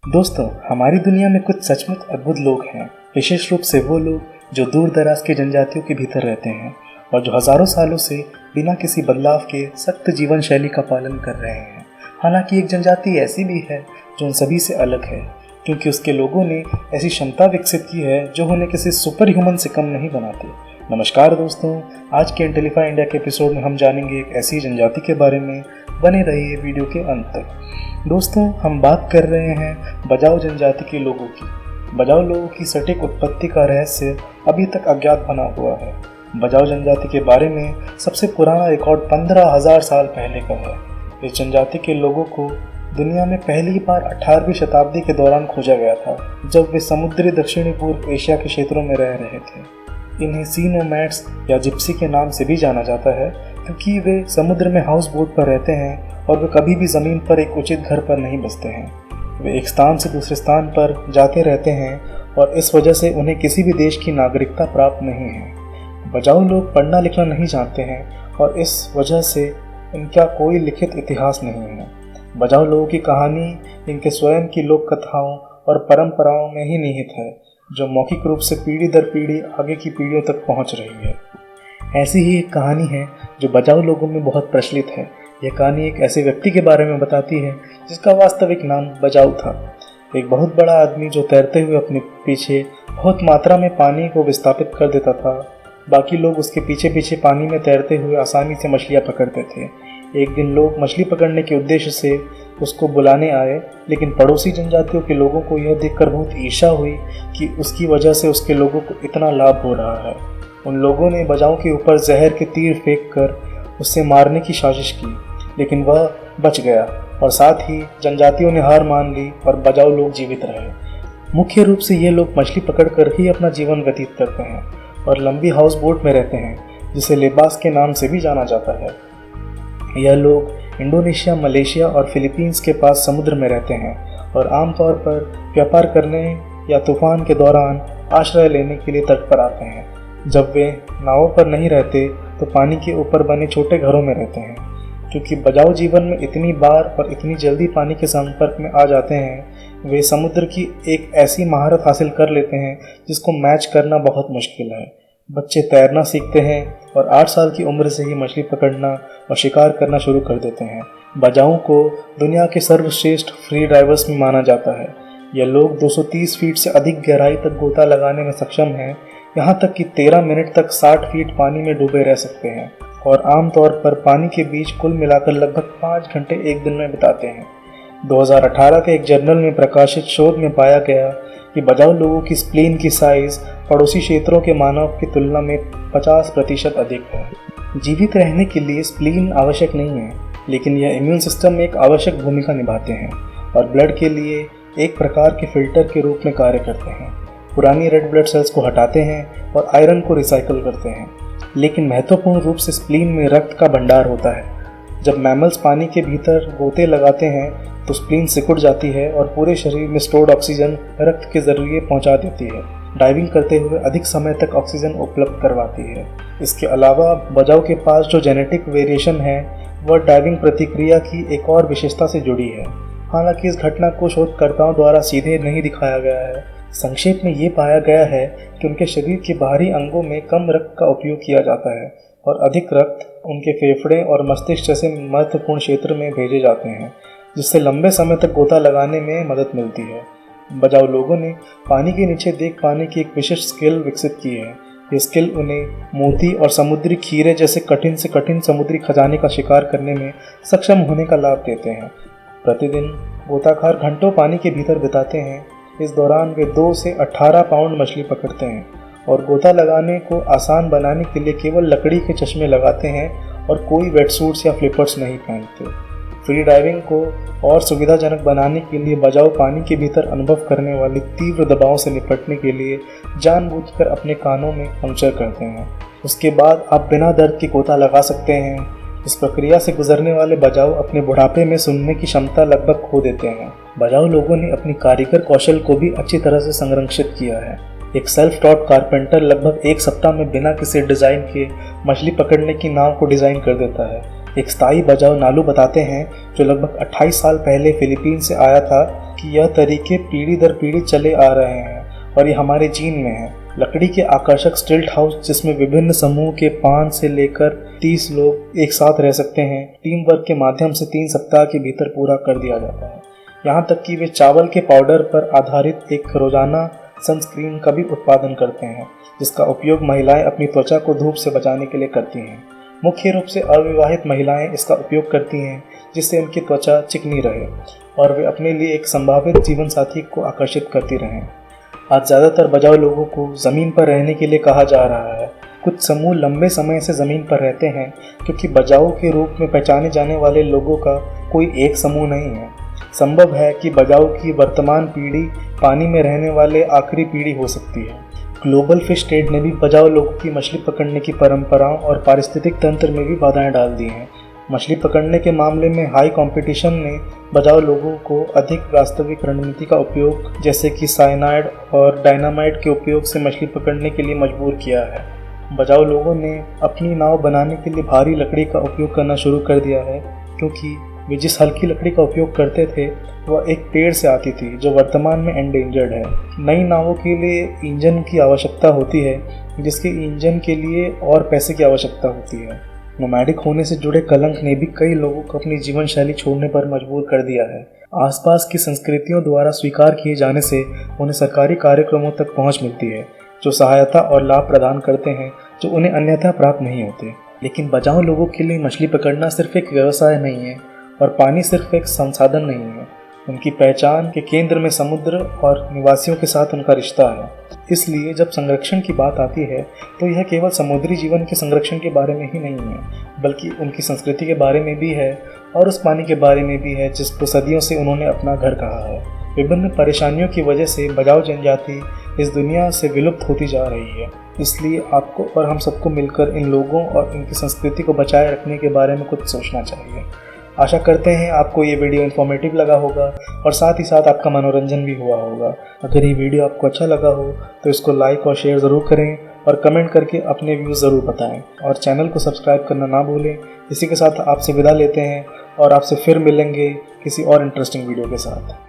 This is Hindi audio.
दोस्तों, हमारी दुनिया में कुछ सचमुच अद्भुत लोग हैं। विशेष रूप से वो लोग जो दूर दराज के जनजातियों के भीतर रहते हैं और जो हजारों सालों से बिना किसी बदलाव के सख्त जीवन शैली का पालन कर रहे हैं। हालांकि एक जनजाति ऐसी भी है जो उन सभी से अलग है, क्योंकि उसके लोगों ने ऐसी क्षमता विकसित की है जो उन्हें किसी सुपर ह्यूमन से कम नहीं बनाती। नमस्कार दोस्तों, आज के इंटेलीफाई इंडिया के एपिसोड में हम जानेंगे एक ऐसी जनजाति के बारे में। बने रहिए वीडियो के अंत तक। दोस्तों, हम बात कर रहे हैं बजाऊ जनजाति के लोगों की। बजाऊ लोगों की सटीक उत्पत्ति का रहस्य अभी तक अज्ञात बना हुआ है। बजाऊ जनजाति के बारे में सबसे पुराना रिकॉर्ड 15,000 साल पहले का है। इस जनजाति के लोगों को दुनिया में पहली बार 18वीं शताब्दी के दौरान खोजा गया था, जब वे समुद्री दक्षिणी पूर्व एशिया के क्षेत्रों में रह रहे थे। इन्हें सी नोमैड्स या जिप्सी के नाम से भी जाना जाता है, क्योंकि वे समुद्र में हाउस बोट पर रहते हैं और वे कभी भी ज़मीन पर एक उचित घर पर नहीं बसते हैं। वे एक स्थान से दूसरे स्थान पर जाते रहते हैं और इस वजह से उन्हें किसी भी देश की नागरिकता प्राप्त नहीं है। बजाऊ लोग पढ़ना लिखना नहीं जानते हैं और इस वजह से इनका कोई लिखित इतिहास नहीं है। बजाऊ लोगों की कहानी इनके स्वयं की लोक कथाओं और परंपराओं में ही निहित है, जो मौखिक रूप से पीढ़ी दर पीढ़ी आगे की पीढ़ियों तक पहुंच रही है। ऐसी ही एक कहानी है जो बजाऊ लोगों में बहुत प्रचलित है। यह कहानी एक ऐसे व्यक्ति के बारे में बताती है जिसका वास्तविक नाम बजाऊ था। एक बहुत बड़ा आदमी जो तैरते हुए अपने पीछे बहुत मात्रा में पानी को विस्थापित कर देता था। बाकी लोग उसके पीछे पीछे पानी में तैरते हुए आसानी से मछलियाँ पकड़ते थे। एक दिन लोग मछली पकड़ने के उद्देश्य से उसको बुलाने आए, लेकिन पड़ोसी जनजातियों के लोगों को यह देखकर बहुत ईर्ष्या हुई कि उसकी वजह से उसके लोगों को इतना लाभ हो रहा है। उन लोगों ने बजाऊ के ऊपर जहर के तीर फेंक कर उससे मारने की साजिश की, लेकिन वह बच गया और साथ ही जनजातियों ने हार मान ली और बजाऊ लोग जीवित रहे। मुख्य रूप से ये लोग मछली पकड़कर ही अपना जीवन व्यतीत करते हैं और लंबी हाउस बोट में रहते हैं, जिसे लेबास के नाम से भी जाना जाता है। यह लोग इंडोनेशिया, मलेशिया और फिलीपींस के पास समुद्र में रहते हैं और आमतौर पर व्यापार करने या तूफान के दौरान आश्रय लेने के लिए तट पर आते हैं। जब वे नावों पर नहीं रहते तो पानी के ऊपर बने छोटे घरों में रहते हैं। क्योंकि बजाऊ जीवन में इतनी बार और इतनी जल्दी पानी के संपर्क में आ जाते हैं, वे समुद्र की एक ऐसी महारत हासिल कर लेते हैं जिसको मैच करना बहुत मुश्किल है। बच्चे तैरना सीखते हैं और 8 साल की उम्र से ही मछली पकड़ना और शिकार करना शुरू कर देते हैं। बजाऊ को दुनिया के सर्वश्रेष्ठ फ्री डाइवर्स में माना जाता है। यह लोग 230 फीट से अधिक गहराई तक गोता लगाने में सक्षम हैं, यहाँ तक कि 13 मिनट तक 60 फीट पानी में डूबे रह सकते हैं और आमतौर पर पानी के बीच कुल मिलाकर लगभग 5 घंटे एक दिन में बिताते हैं। 2018 के एक जर्नल में प्रकाशित शोध में पाया गया कि बजाऊ लोगों की स्प्लीन की साइज पड़ोसी क्षेत्रों के मानव की तुलना में 50% अधिक है। जीवित रहने के लिए स्प्लीन आवश्यक नहीं है, लेकिन यह इम्यून सिस्टम में एक आवश्यक भूमिका निभाते हैं और ब्लड के लिए एक प्रकार के फिल्टर के रूप में कार्य करते हैं। पुरानी रेड ब्लड सेल्स को हटाते हैं और आयरन को रिसाइकल करते हैं। लेकिन महत्वपूर्ण रूप से स्प्लीन में रक्त का भंडार होता है। जब मैमल्स पानी के भीतर गोते लगाते हैं तो स्प्लीन सिकुड़ जाती है और पूरे शरीर में स्टोर्ड ऑक्सीजन रक्त के जरिए पहुंचा देती है। डाइविंग करते हुए अधिक समय तक ऑक्सीजन उपलब्ध करवाती है। इसके अलावा बजाऊ के पास जो जेनेटिक वेरिएशन है वह डाइविंग प्रतिक्रिया की एक और विशेषता से जुड़ी है। हालांकि इस घटना को शोधकर्ताओं द्वारा सीधे नहीं दिखाया गया है। संक्षेप में ये पाया गया है कि उनके शरीर के बाहरी अंगों में कम रक्त का उपयोग किया जाता है और अधिक रक्त उनके फेफड़े और मस्तिष्क जैसे महत्वपूर्ण क्षेत्र में भेजे जाते हैं, जिससे लंबे समय तक गोता लगाने में मदद मिलती है। बजाऊ लोगों ने पानी के नीचे देख पाने की एक विशिष्ट स्किल विकसित की है। ये स्किल उन्हें मोती और समुद्री खीरे जैसे कठिन से कठिन समुद्री खजाने का शिकार करने में सक्षम होने का लाभ देते हैं। प्रतिदिन गोताखार घंटों पानी के भीतर बिताते हैं। इस दौरान वे 2 से 18 पाउंड मछली पकड़ते हैं और गोता लगाने को आसान बनाने के लिए केवल लकड़ी के चश्मे लगाते हैं और कोई वेटसूट्स या फ्लिपर्स नहीं पहनते। फ्री डाइविंग को और सुविधाजनक बनाने के लिए बजाऊ पानी के भीतर अनुभव करने वाले तीव्र दबाव से निपटने के लिए जानबूझकर अपने कानों में पंक्चर करते हैं। उसके बाद आप बिना दर्द के गोता लगा सकते हैं। इस प्रक्रिया से गुजरने वाले बजाऊ अपने बुढ़ापे में सुनने की क्षमता लगभग खो देते हैं। बजाऊ लोगों ने अपनी कारीगर कौशल को भी अच्छी तरह से संरक्षित किया है। एक सेल्फ टॉट कारपेंटर लगभग 1 सप्ताह में बिना किसी डिज़ाइन के मछली पकड़ने की नाव को डिज़ाइन कर देता है। एक स्थायी बजाव नालू बताते हैं जो लगभग 28 साल पहले फिलीपीन से आया था कि यह तरीके पीढ़ी दर पीढ़ी चले आ रहे हैं और ये हमारे जीन में है। लकड़ी के आकर्षक स्टिल्ट हाउस जिसमें विभिन्न समूह के 5 से लेकर 30 लोग एक साथ रह सकते हैं, टीम वर्क के माध्यम से 3 सप्ताह के भीतर पूरा कर दिया जाता है। यहाँ तक कि वे चावल के पाउडर पर आधारित एक रोजाना सनस्क्रीन का भी उत्पादन करते हैं जिसका उपयोग महिलाएं अपनी त्वचा को धूप से बचाने के लिए करती हैं। मुख्य रूप से अविवाहित महिलाएं इसका उपयोग करती हैं जिससे उनकी त्वचा चिकनी रहे और वे अपने लिए एक संभावित जीवन साथी को आकर्षित करती रहें। आज ज़्यादातर बजाऊ लोगों को ज़मीन पर रहने के लिए कहा जा रहा है। कुछ समूह लंबे समय से ज़मीन पर रहते हैं क्योंकि बजाऊ के रूप में पहचाने जाने वाले लोगों का कोई एक समूह नहीं है। संभव है कि बजाऊ की वर्तमान पीढ़ी पानी में रहने वाले आखिरी पीढ़ी हो सकती है। ग्लोबल फिश ट्रेड ने भी बजाऊ लोगों की मछली पकड़ने की परंपराओं और पारिस्थितिक तंत्र में भी बाधाएं डाल दी हैं। मछली पकड़ने के मामले में हाई कंपटीशन ने बजाऊ लोगों को अधिक वास्तविक रणनीति का उपयोग जैसे कि साइनाइड और डायनामाइट के उपयोग से मछली पकड़ने के लिए मजबूर किया है। बजाऊ लोगों ने अपनी नाव बनाने के लिए भारी लकड़ी का उपयोग करना शुरू कर दिया है क्योंकि वे जिस हल्की लकड़ी का उपयोग करते थे वह एक पेड़ से आती थी जो वर्तमान में एंडेंजर्ड है। नई नावों के लिए इंजन की आवश्यकता होती है जिसके इंजन के लिए और पैसे की आवश्यकता होती है। नोमैडिक होने से जुड़े कलंक ने भी कई लोगों को अपनी जीवन शैली छोड़ने पर मजबूर कर दिया है। आसपास की संस्कृतियों द्वारा स्वीकार किए जाने से उन्हें सरकारी कार्यक्रमों तक पहुंच मिलती है जो सहायता और लाभ प्रदान करते हैं जो उन्हें अन्यथा प्राप्त नहीं होते। लेकिन बजाऊ लोगों के लिए मछली पकड़ना सिर्फ एक व्यवसाय नहीं है और पानी सिर्फ एक संसाधन नहीं है। उनकी पहचान के केंद्र में समुद्र और निवासियों के साथ उनका रिश्ता है। इसलिए जब संरक्षण की बात आती है तो यह केवल समुद्री जीवन के संरक्षण के बारे में ही नहीं है बल्कि उनकी संस्कृति के बारे में भी है और उस पानी के बारे में भी है जिसको सदियों से उन्होंने अपना घर कहा है। विभिन्न परेशानियों की वजह से बजाऊ जनजाति इस दुनिया से विलुप्त होती जा रही है। इसलिए आपको और हम सबको मिलकर इन लोगों और इनकी संस्कृति को बचाए रखने के बारे में कुछ सोचना चाहिए। आशा करते हैं आपको ये वीडियो इन्फॉर्मेटिव लगा होगा और साथ ही साथ आपका मनोरंजन भी हुआ होगा। अगर ये वीडियो आपको अच्छा लगा हो तो इसको लाइक और शेयर ज़रूर करें और कमेंट करके अपने व्यूज़ ज़रूर बताएं और चैनल को सब्सक्राइब करना ना भूलें। इसी के साथ आपसे विदा लेते हैं और आपसे फिर मिलेंगे किसी और इंटरेस्टिंग वीडियो के साथ।